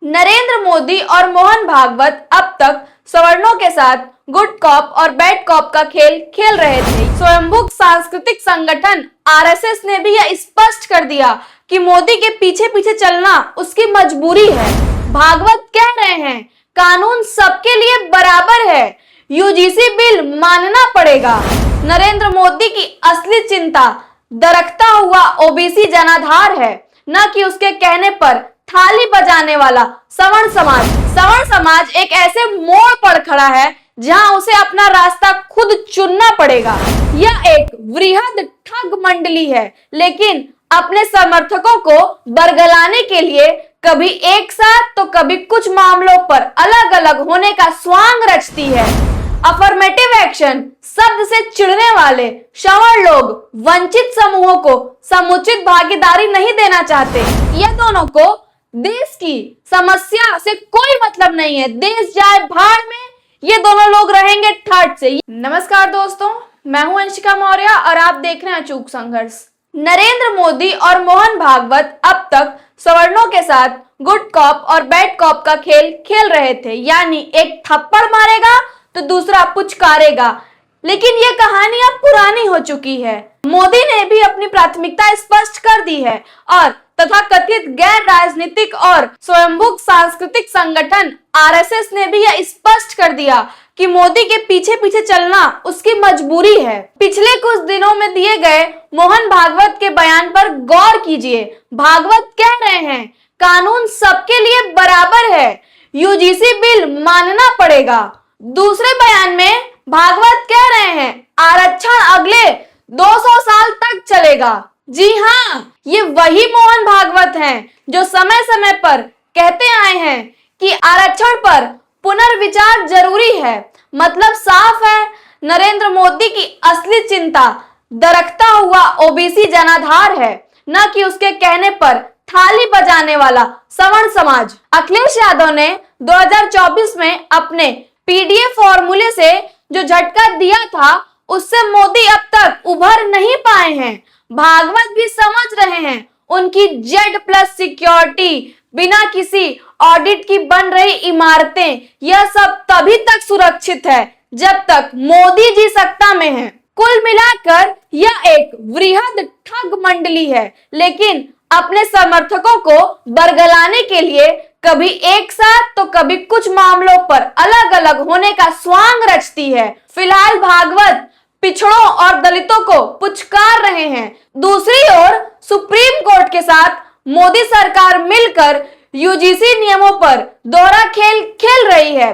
नरेंद्र मोदी और मोहन भागवत अब तक सवर्णों के साथ गुड कॉप और बैड कॉप का खेल खेल रहे थे। स्वयंभू सांस्कृतिक संगठन आरएसएस ने भी यह स्पष्ट कर दिया कि मोदी के पीछे पीछे चलना उसकी मजबूरी है। भागवत कह रहे हैं कानून सबके लिए बराबर है, यूजीसी बिल मानना पड़ेगा। नरेंद्र मोदी की असली चिंता दरकता हुआ ओबीसी जनाधार है, न कि उसके कहने पर थाली बजाने वाला सवर्ण समाज। सवर्ण समाज एक ऐसे मोड़ पर खड़ा है जहां उसे अपना रास्ता खुद चुनना पड़ेगा। यह एक वृहद ठग मंडली है, लेकिन अपने समर्थकों को बरगलाने के लिए कभी एक साथ तो कभी कुछ मामलों पर अलग अलग होने का स्वांग रचती है। अफर्मेटिव एक्शन शब्द से चिढ़ने वाले सवर्ण लोग वंचित समूहों को समुचित भागीदारी नहीं देना चाहते। ये दोनों को देश की समस्या से कोई मतलब नहीं है। देश जाए भाड़ में, ये दोनों लोग रहेंगे ठाट से। नमस्कार दोस्तों, मैं हूं अंशिका मौर्य और आप देख रहे हैं अचूक संघर्ष। नरेंद्र मोदी और मोहन भागवत अब तक सवर्णों के साथ गुड कॉप और बैड कॉप का खेल खेल रहे थे, यानी एक थप्पड़ मारेगा तो दूसरा पुचकारेगा। लेकिन ये कहानी अब पुरानी हो चुकी है। मोदी ने भी अपनी प्राथमिकता स्पष्ट कर दी है और तथाकथित गैर राजनीतिक और स्वयंभू सांस्कृतिक संगठन आरएसएस ने भी यह स्पष्ट कर दिया कि मोदी के पीछे पीछे चलना उसकी मजबूरी है। पिछले कुछ दिनों में दिए गए मोहन भागवत के बयान पर गौर कीजिए। भागवत कह रहे हैं कानून सबके लिए बराबर है, यूजीसी बिल मानना पड़ेगा। दूसरे बयान में भागवत कह रहे हैं आरक्षण अगले 200 साल तक चलेगा। जी हाँ, ये वही मोहन भागवत हैं जो समय समय पर कहते आए हैं कि आरक्षण पर पुनर्विचार जरूरी है। मतलब साफ है, नरेंद्र मोदी की असली चिंता दरकता हुआ ओबीसी जनाधार है, न कि उसके कहने पर थाली बजाने वाला सवर्ण समाज। अखिलेश यादव ने 2024 में अपने पीडीए फॉर्मूले से जो झटका दिया था, उससे मोदी अब तक उभर नहीं पाए हैं। भागवत भी समझ रहे हैं उनकी Z+ सिक्योरिटी, बिना किसी ऑडिट की बन रही इमारतें, यह सब तभी तक सुरक्षित है जब तक मोदी जी सत्ता में हैं। कुल मिलाकर यह एक वृहद ठग मंडली है, लेकिन अपने समर्थकों को बरगलाने के लिए कभी एक साथ तो कभी कुछ मामलों पर अलग अलग होने का स्वांग रचती है। फिलहाल भागवत पिछड़ों और दलितों को पुचकार रहे हैं। दूसरी ओर सुप्रीम कोर्ट के साथ मोदी सरकार मिलकर यूजीसी नियमों पर दोहरा खेल खेल रही है।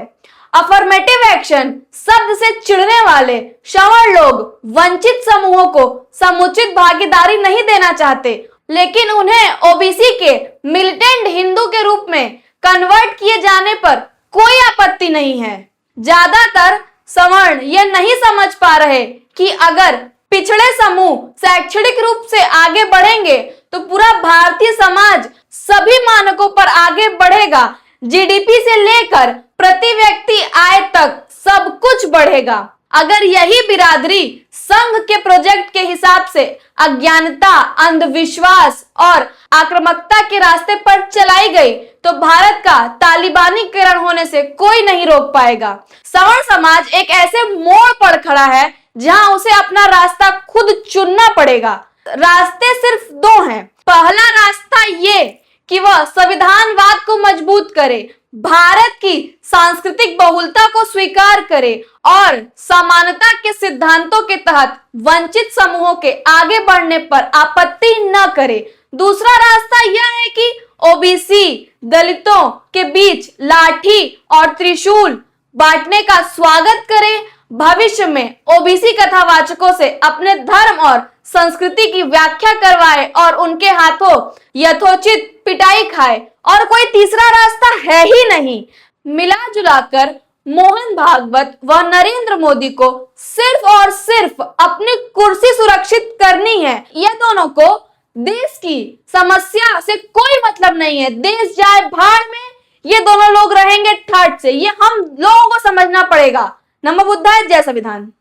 अफर्मेटिव एक्शन शब्द से चिढ़ने वाले सवर्ण लोग वंचित समूहों को समुचित भागीदारी नहीं देना चाहते, लेकिन उन्हें ओबीसी के मिलिटेंट हिंदू के रूप में कन्वर्ट किए जाने पर कोई आपत्ति नहीं है। ज्यादातर सवर्ण यह नहीं समझ पा रहे कि अगर पिछड़े समूह शैक्षणिक रूप से आगे बढ़ेंगे तो पूरा भारतीय समाज सभी मानकों पर आगे बढ़ेगा। जीडीपी से लेकर प्रति व्यक्ति आय तक सब कुछ बढ़ेगा। अगर यही बिरादरी संघ के प्रोजेक्ट के हिसाब से अज्ञानता, अंधविश्वास और आक्रामकता के रास्ते पर चलाई गई तो भारत का तालिबानीकरण होने से कोई नहीं रोक पाएगा। सवर्ण समाज एक ऐसे मोड़ पर खड़ा है जहां उसे अपना रास्ता खुद चुनना पड़ेगा। रास्ते सिर्फ दो हैं। पहला रास्ता ये कि वह संविधानवाद को मजबूत करे, भारत की सांस्कृतिक बहुलता को स्वीकार करे और समानता के सिद्धांतों के तहत वंचित समूहों के आगे बढ़ने पर आपत्ति न करे। दूसरा रास्ता यह है कि ओबीसी दलितों के बीच लाठी और त्रिशूल बांटने का स्वागत करे, भविष्य में ओबीसी कथावाचकों से अपने धर्म और संस्कृति की व्याख्या करवाए और उनके हाथों यथोचित पिटाई खाए। और कोई तीसरा रास्ता है ही नहीं। मिला जुलाकर मोहन भागवत व नरेंद्र मोदी को सिर्फ और सिर्फ अपनी कुर्सी सुरक्षित करनी है। ये दोनों को देश की समस्या से कोई मतलब नहीं है। देश जाए भाड़ में, ये दोनों लोग रहेंगे ठाट से। ये हम लोगों को समझना पड़ेगा। नमो बुद्धाय, जय संविधान।